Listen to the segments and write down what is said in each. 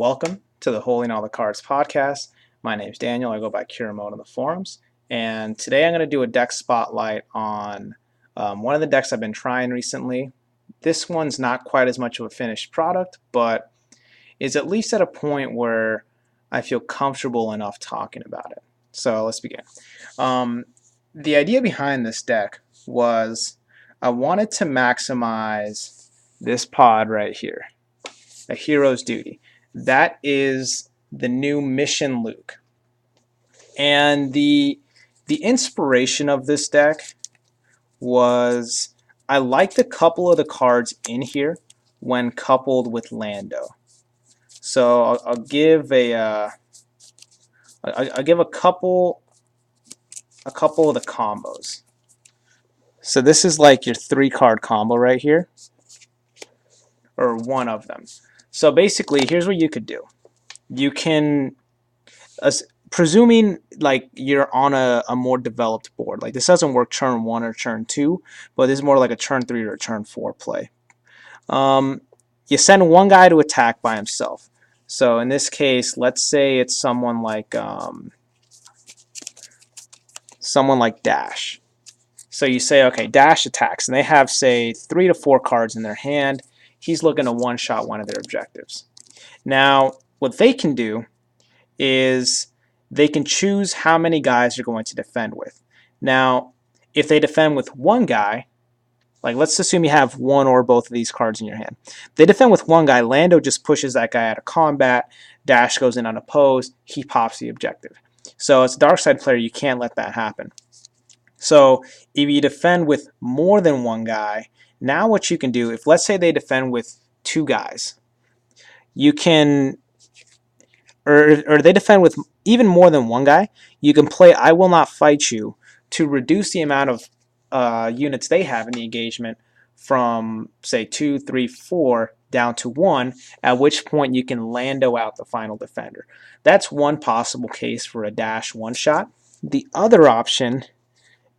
Welcome to the Holding All the Cards podcast. My name's Daniel. I go by Qu Rahn on the forums. And today I'm going to do a deck spotlight on one of the decks I've been trying recently. This one's not quite as much of a finished product, but is at least at a point where I feel comfortable enough talking about it. So let's begin. The idea behind this deck was I wanted to maximize this pod right here, a Hero's Duty. That is the new Mission Luke. And the inspiration of this deck was I liked a couple of the cards in here when coupled with Lando. So I'll give a couple of the combos. So this is like your 3-card combo right here, or one of them. So basically, here's what you could do. You can, presuming like you're on a more developed board, like this doesn't work turn 1 or turn 2, but this is more like a turn 3 or a turn 4 play. You send one guy to attack by himself. So in this case, let's say it's someone like Dash. So you say, okay, Dash attacks, and they have, say, 3 to 4 cards in their hand. He's looking to one-shot one of their objectives. Now, what they can do is they can choose how many guys they're going to defend with. Now, if they defend with one guy, like let's assume you have one or both of these cards in your hand. They defend with one guy, Lando just pushes that guy out of combat, Dash goes in unopposed, he pops the objective. So as a dark side player, you can't let that happen. So if you defend with more than one guy, now what you can do, if let's say they defend with 2 guys, you can, or they defend with even more than one guy, you can play I Will Not Fight You to reduce the amount of units they have in the engagement from, say, 2, 3, 4 down to 1, at which point you can Lando out the final defender. That's one possible case for a Dash one-shot. The other option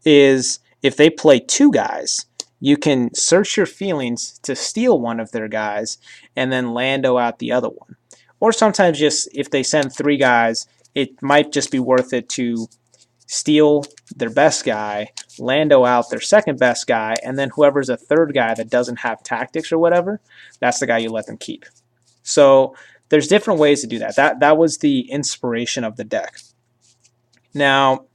is if they play 2 guys, you can search your feelings to steal one of their guys and then Lando out the other one. Or sometimes just if they send 3 guys, it might just be worth it to steal their best guy, Lando out their second best guy, and then whoever's a third guy that doesn't have tactics or whatever, that's the guy you let them keep. So there's different ways to do that. That was the inspiration of the deck. Now,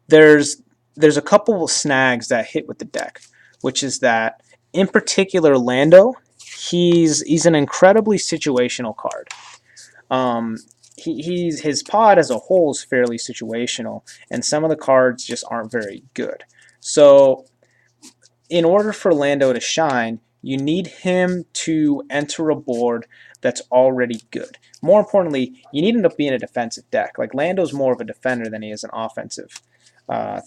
there's a couple of snags that hit with the deck, which is that, in particular, Lando, he's an incredibly situational card. His pod as a whole is fairly situational, and some of the cards just aren't very good. So, in order for Lando to shine, you need him to enter a board that's already good. More importantly, you need him to be in a defensive deck. Like, Lando's more of a defender than he is an offensive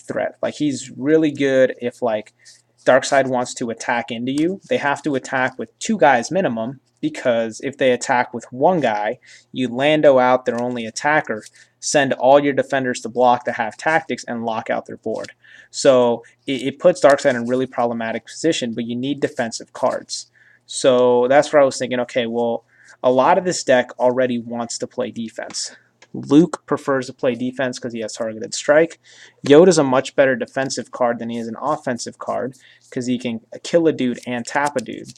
threat. Like, he's really good if, like, Darkseid wants to attack into you. They have to attack with 2 guys minimum, because if they attack with 1 guy, you Lando out their only attacker, send all your defenders to block to have tactics, and lock out their board. So it puts Darkseid in a really problematic position, but you need defensive cards. So that's where I was thinking, okay, well, a lot of this deck already wants to play defense. Luke prefers to play defense because he has targeted strike. Yoda's a much better defensive card than he is an offensive card because he can kill a dude and tap a dude.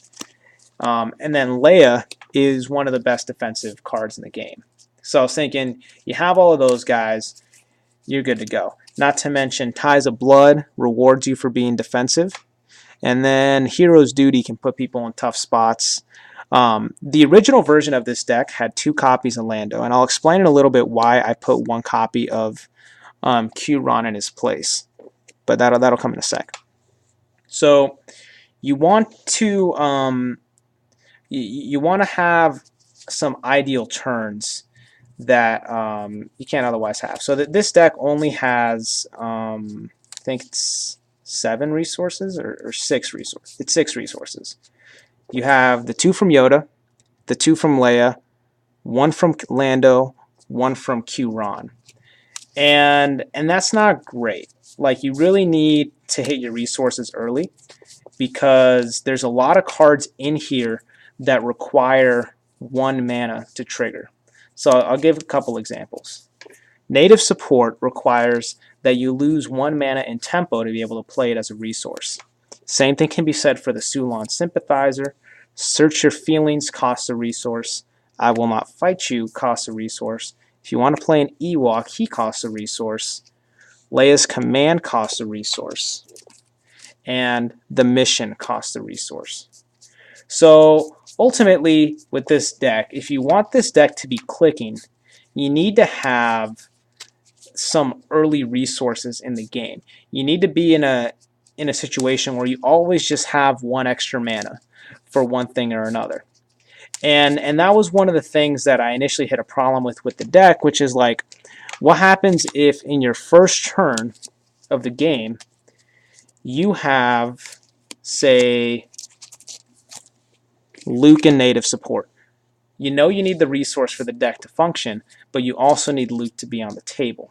And then Leia is one of the best defensive cards in the game. So I was thinking, you have all of those guys, you're good to go. Not to mention Ties of Blood rewards you for being defensive. And then Hero's Duty can put people in tough spots. The original version of this deck had 2 copies of Lando, and I'll explain in a little bit why I put 1 copy of Qu Rahn in his place. But that'll come in a sec. So you want to have some ideal turns that you can't otherwise have. So this deck only has, I think it's 7 resources or 6 resources. It's 6 resources. You have the 2 from Yoda, the 2 from Leia, 1 from Lando, 1 from Qu Rahn. And that's not great. Like, you really need to hit your resources early because there's a lot of cards in here that require 1 mana to trigger. So I'll give a couple examples. Native support requires that you lose 1 mana in tempo to be able to play it as a resource. Same thing can be said for the Sulon Sympathizer. Search Your Feelings costs a resource. I Will Not Fight You costs a resource. If you want to play an Ewok, he costs a resource. Leia's Command costs a resource. And the Mission costs a resource. So ultimately, with this deck, if you want this deck to be clicking, you need to have some early resources in the game. You need to be in a situation where you always just have 1 extra mana for one thing or another. And that was one of the things that I initially had a problem with the deck, which is like, what happens if in your first turn of the game you have, say, Luke and native support? You know you need the resource for the deck to function, but you also need Luke to be on the table.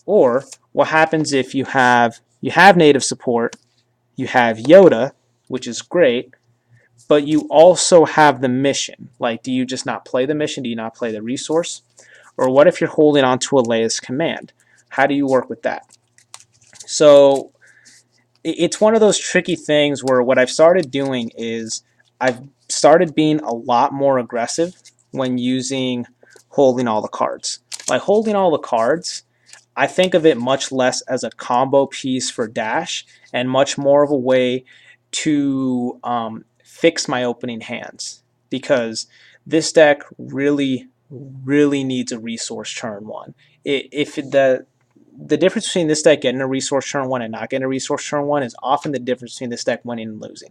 Or what happens if you have native support, you have Yoda, which is great, but you also have the mission. Like, do you just not play the mission? Do you not play the resource? Or what if you're holding on to a Leia's Command? How do you work with that? So it's one of those tricky things where what I've started doing is I've started being a lot more aggressive when using holding all the cards. By holding all the cards, I think of it much less as a combo piece for Dash and much more of a way to fix my opening hands, because this deck really needs a resource turn 1. If the difference between this deck getting a resource turn 1 and not getting a resource turn 1 is often the difference between this deck winning and losing.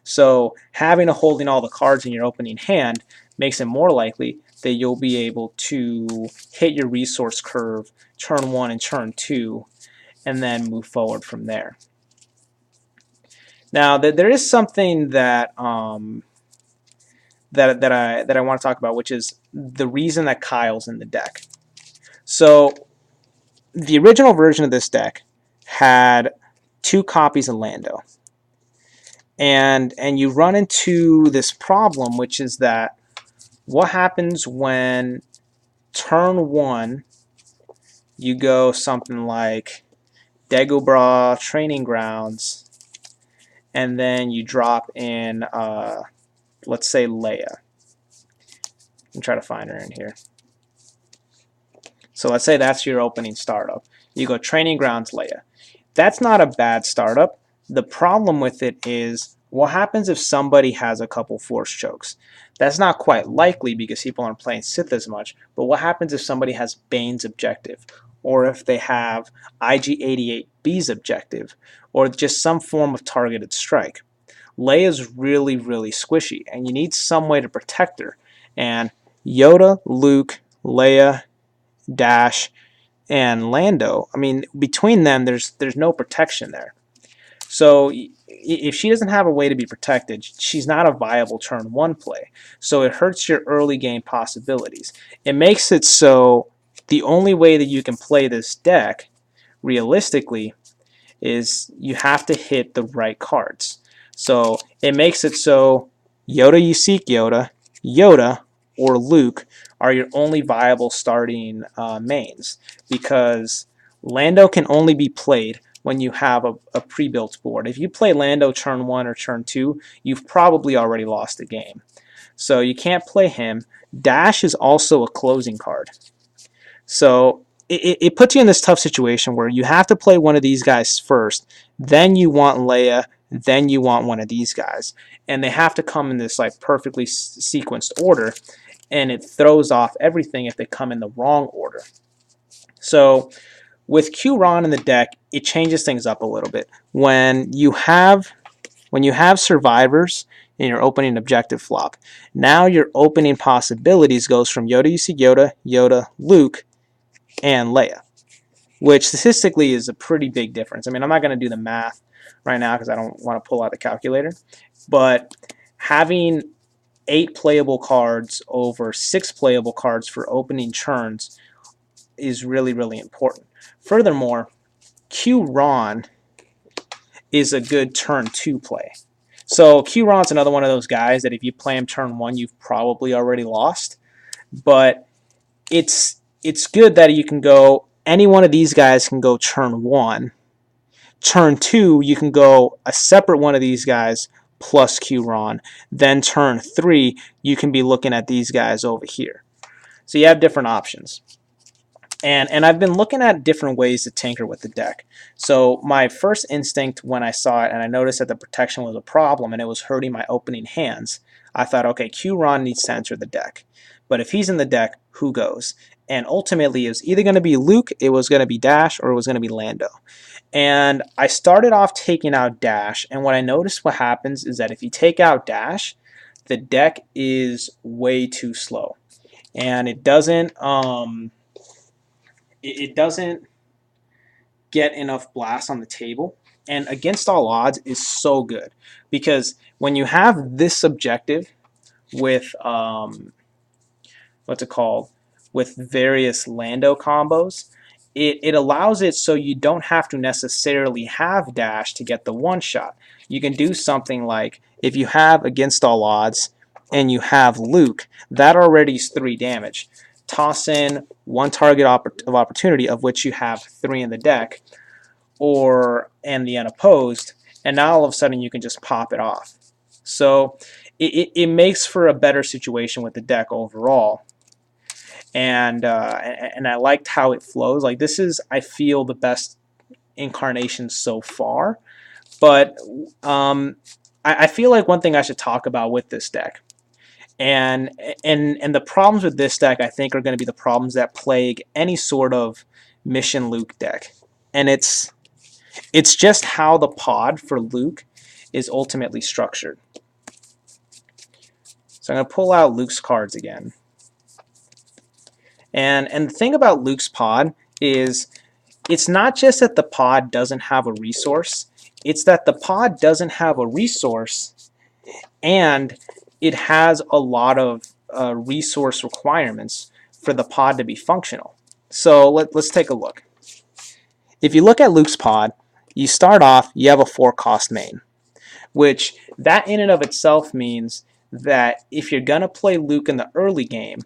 So having a holding all the cards in your opening hand makes it more likely that you'll be able to hit your resource curve turn 1 and turn 2 and then move forward from there. Now, there is something that that I want to talk about, which is the reason that Kyle's in the deck. So the original version of this deck had 2 copies of Lando. And you run into this problem, which is that what happens when turn 1 you go something like Dagobah Training Grounds, and then you drop in, let's say, Leia. I'm trying to find her in here. So let's say that's your opening startup. You go Training Grounds Leia. That's not a bad startup. The problem with it is, what happens if somebody has a couple Force Chokes? That's not quite likely because people aren't playing Sith as much, but what happens if somebody has Bane's objective? Or if they have IG-88B's objective, or just some form of targeted strike? Leia's really squishy, and you need some way to protect her. And Yoda, Luke, Leia, Dash, and Lando, I mean, between them, there's no protection there. So if she doesn't have a way to be protected, she's not a viable turn 1 play. So it hurts your early game possibilities. It makes it so the only way that you can play this deck, realistically, is you have to hit the right cards. So it makes it so Yoda, you seek Yoda, Yoda, or Luke are your only viable starting mains, because Lando can only be played when you have a pre-built board. If you play Lando turn 1 or turn 2, you've probably already lost the game. So you can't play him. Dash is also a closing card. So it puts you in this tough situation where you have to play one of these guys first, then you want Leia, then you want one of these guys. And they have to come in this like perfectly sequenced order, and it throws off everything if they come in the wrong order. So with Q Rahn in the deck, it changes things up a little bit. When you have survivors in your opening objective flop, now your opening possibilities goes from Yoda, you see Yoda, Luke, and Leia, which statistically is a pretty big difference. I mean, I'm not going to do the math right now because I don't want to pull out the calculator, but having 8 playable cards over 6 playable cards for opening turns is really important. Furthermore, Q Rahn is a good turn 2 play. So Q Rahn's another one of those guys that if you play him turn 1, you've probably already lost. But it's good that you can go, any one of these guys can go turn 1. Turn 2, you can go a separate one of these guys plus Q Rahn. Then turn 3, you can be looking at these guys over here. So you have different options. And I've been looking at different ways to tinker with the deck. So my first instinct when I saw it and I noticed that the protection was a problem and it was hurting my opening hands, I thought, okay, Q Rahn needs to enter the deck. But if he's in the deck, who goes? And ultimately, it was either going to be Luke, it was going to be Dash, or it was going to be Lando. And I started off taking out Dash, and what I noticed what happens is that if you take out Dash, the deck is way too slow. And it doesn't get enough blast on the table, and against all odds is so good because when you have this objective with what's it called, with various Lando combos, it allows it so you don't have to necessarily have Dash to get the one shot. You can do something like, if you have against all odds and you have Luke, that already is 3 damage. Toss in 1 target of opportunity, of which you have 3 in the deck, and the unopposed, and now all of a sudden you can just pop it off. So it makes for a better situation with the deck overall. And I liked how it flows. Like, this is, I feel, the best incarnation so far. But I feel like one thing I should talk about with this deck, and the problems with this deck, I think, are going to be the problems that plague any sort of Mission Luke deck. And it's just how the pod for Luke is ultimately structured. So I'm going to pull out Luke's cards again. And the thing about Luke's pod is it's not just that the pod doesn't have a resource, it's that the pod doesn't have a resource and it has a lot of resource requirements for the pod to be functional. So let's take a look. If you look at Luke's pod, you start off, you have a 4-cost main, which that in and of itself means that if you're going to play Luke in the early game,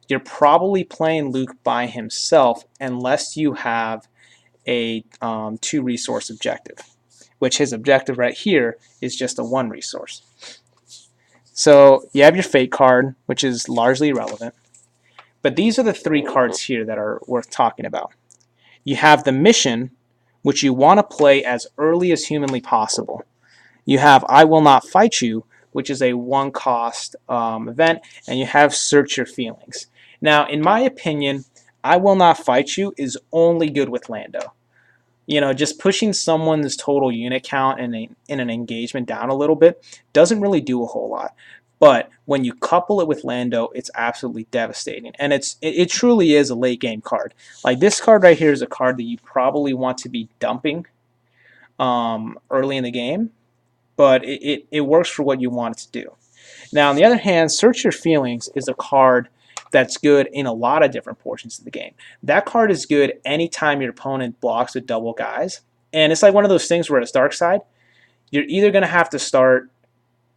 you're probably playing Luke by himself unless you have a 2-resource objective, which his objective right here is just a 1 resource. So you have your Fate card, which is largely irrelevant, but these are the 3 cards here that are worth talking about. You have the Mission, which you want to play as early as humanly possible. You have I Will Not Fight You, which is a 1-cost event, and you have Search Your Feelings. Now, in my opinion, I Will Not Fight You is only good with Lando. You know, just pushing someone's total unit count in an engagement down a little bit doesn't really do a whole lot. But when you couple it with Lando, it's absolutely devastating. And it truly is a late game card. Like, this card right here is a card that you probably want to be dumping early in the game, but it works for what you want it to do. Now, on the other hand, Search Your Feelings is a card that's good in a lot of different portions of the game. That card is good anytime your opponent blocks with double guys. And it's like one of those things where it's dark side. You're either going to have to start,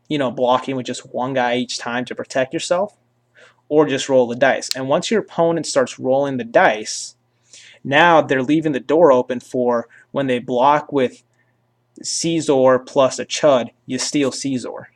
blocking with just 1 guy each time to protect yourself, or just roll the dice. And once your opponent starts rolling the dice, now they're leaving the door open for when they block with Caesar plus a Chud, you steal Caesar,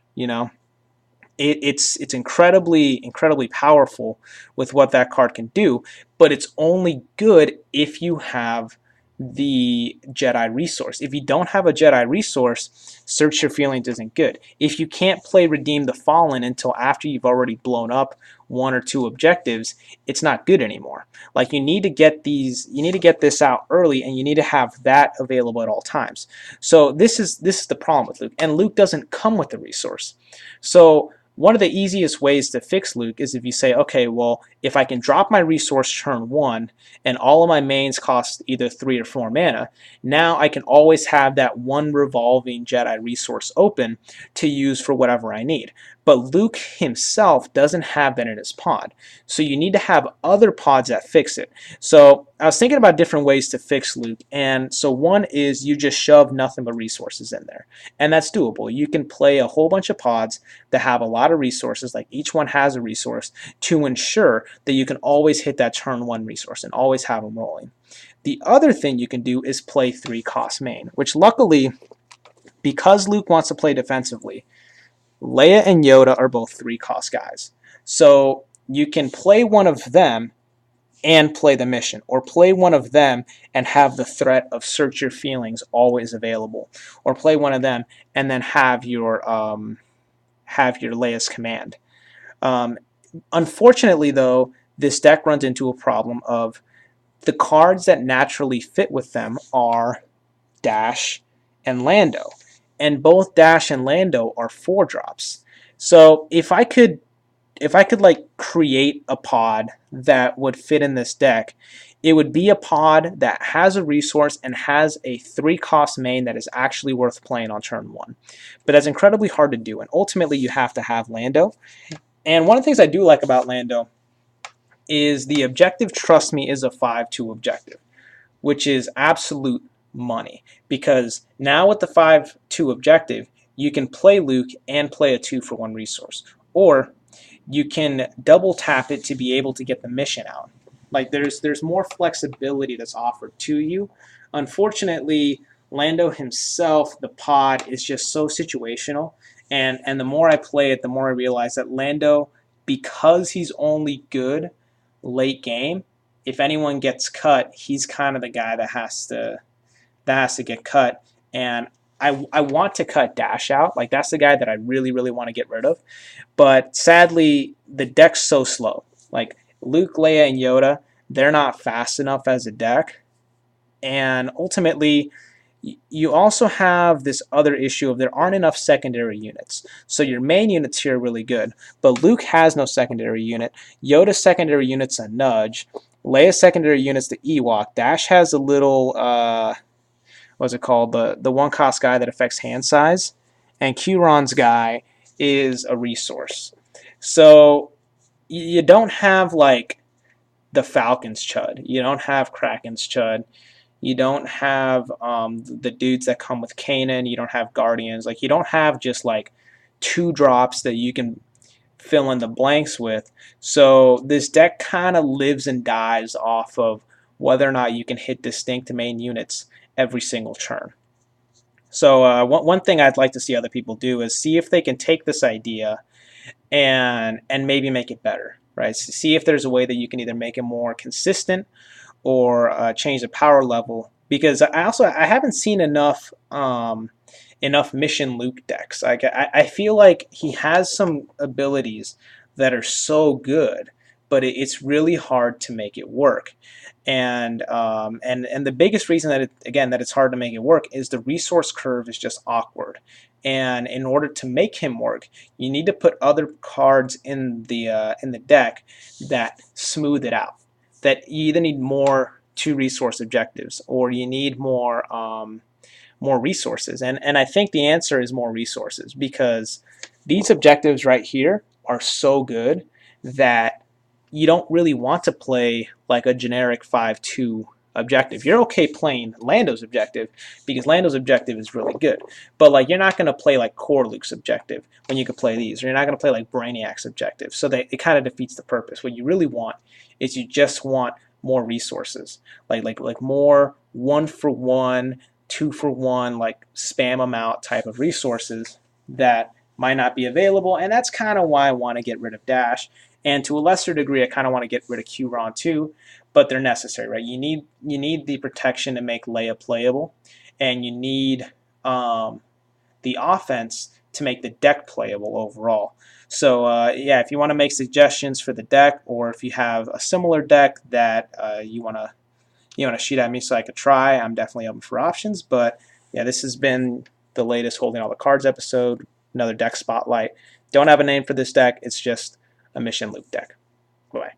It's incredibly powerful with what that card can do, but it's only good if you have the Jedi resource. If you don't have a Jedi resource, Search Your Feelings isn't good. If you can't play Redeem the Fallen until after you've already blown up 1 or 2 objectives, it's not good anymore. Like, you need to get this out early, and you need to have that available at all times. So this is the problem with Luke, and Luke doesn't come with the resource. So one of the easiest ways to fix Luke is if you say, okay, well, if I can drop my resource turn 1 and all of my mains cost either 3 or 4 mana, now I can always have that 1 revolving Jedi resource open to use for whatever I need. But Luke himself doesn't have that in his pod. So you need to have other pods that fix it. So I was thinking about different ways to fix Luke. And so one is you just shove nothing but resources in there. And that's doable. You can play a whole bunch of pods that have a lot of resources, like each one has a resource, to ensure that you can always hit that turn 1 resource and always have them rolling. The other thing you can do is play 3 cost main, which luckily, because Luke wants to play defensively, Leia and Yoda are both 3 cost guys. So you can play one of them and play the mission, or play one of them and have the threat of search your feelings always available, or play one of them and then have your Leia's command. Unfortunately, though, this deck runs into a problem of the cards that naturally fit with them are Dash and Lando, and both Dash and Lando are 4-drops. So if I could like create a pod that would fit in this deck, it would be a pod that has a resource and has a 3-cost main that is actually worth playing on turn 1. But that's incredibly hard to do, and ultimately you have to have Lando. And one of the things I do like about Lando is the objective, trust me, is a 5-2 objective, which is absolute money. Because now with the 5-2 objective, you can play Luke and play a 2-for-1 resource. Or you can double tap it to be able to get the mission out. Like there's more flexibility that's offered to you. Unfortunately, Lando himself, the pod, is just so situational. And the more I play it, the more I realize that Lando, because he's only good late game, if anyone gets cut, he's kind of the guy that has to get cut. And I want to cut Dash out. Like that's the guy that I really, really want to get rid of. But sadly, the deck's so slow. Like Luke, Leia, and Yoda, they're not fast enough as a deck. And ultimately, you also have this other issue of there aren't enough secondary units. So your main units here are really good, but Luke has no secondary unit. Yoda's secondary unit's a nudge. Leia's secondary unit's the Ewok. Dash has a little, what's it called? The 1-cost guy that affects hand size. And Q Rahn's guy is a resource. So you don't have like the Falcon's Chud. You don't have Kraken's Chud. You don't have the dudes that come with Kanan. You don't have Guardians. Like you don't have just like 2-drops that you can fill in the blanks with. So this deck kind of lives and dies off of whether or not you can hit distinct main units every single turn. So one thing I'd like to see other people do is see if they can take this idea and maybe make it better, right? See if there's a way that you can either make it more consistent or change the power level. Because I haven't seen enough mission Luke decks. Like I feel like he has some abilities that are so good, but it's really hard to make it work. And the biggest reason that it's hard to make it work is the resource curve is just awkward. And in order to make him work, you need to put other cards in the deck that smooth it out. That you either need more 2-resource objectives or you need more resources. And I think the answer is more resources, because these objectives right here are so good that you don't really want to play like a generic 5-2 objective. You're okay playing Lando's objective because Lando's objective is really good. But like you're not going to play like Core Luke's objective when you could play these, or you're not going to play like Brainiac's objective. So it kind of defeats the purpose. What you really want is you just want more resources. Like more 1-for-1, 2-for-1, like spam them out type of resources that might not be available. And that's kind of why I want to get rid of Dash. And to a lesser degree, I kind of want to get rid of Q Rahn too, but they're necessary, right? You need the protection to make Leia playable, and you need the offense to make the deck playable overall. So yeah, if you want to make suggestions for the deck, or if you have a similar deck that you want to shoot at me so I could try, I'm definitely open for options. But yeah, this has been the latest Holding All the Cards episode, another deck spotlight. Don't have a name for this deck. It's just a Mission Luke deck. Bye-bye.